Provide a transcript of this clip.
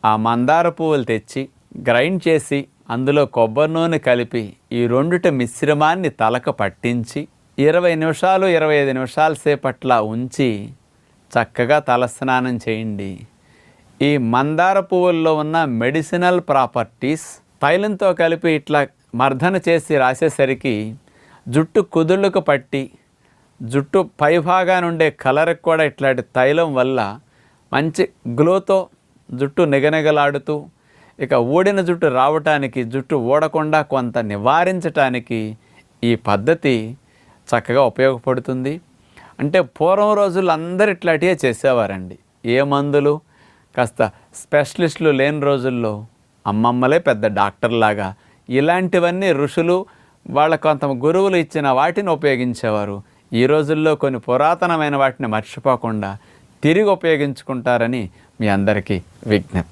ఆ మందార పువ్వులు తెచ్చి గ్రైండ్ చేసి అందులో కొబ్బరి నూనె కలిపి ఈ రెండిటి మిశ్రమాన్ని తలకు పట్టించి 20 నిమిషాలు 25 నిమిషాల సేపట్లా ఉంచి చక్కగా తలస్నానం చేయండి. ఈ మందార పువ్వుల్లో ఉన్న మెడిసినల్ ప్రాపర్టీస్ తైలంతో కలిపి ఇట్లా మర్దన చేసి రాసేసరికి జుట్టు కుదుళ్ళకు పట్టి జుట్టు పైభాగాన ఉండే కలర్కి కూడా ఇట్లాంటి తైలం వల్ల మంచి గ్లోతో జుట్టు నిగనిగలాడుతూ ఇక ఊడిన జుట్టు రావటానికి, జుట్టు ఊడకుండా కొంత నివారించటానికి ఈ పద్ధతి చక్కగా ఉపయోగపడుతుంది. అంటే పూర్వం రోజుల్లో అందరూ ఇట్లాంటివే చేసేవారండి. ఏ మందులు కాస్త స్పెషలిస్టులు లేని రోజుల్లో అమ్మమ్మలే పెద్ద డాక్టర్లాగా ఇలాంటివన్నీ ఋషులు వాళ్ళ కొంత గురువులు ఇచ్చిన వాటిని ఉపయోగించేవారు. ఈ రోజుల్లో కొన్ని పురాతనమైన వాటిని మర్చిపోకుండా తిరిగి ఉపయోగించుకుంటారని మీ అందరికీ విజ్ఞప్తి.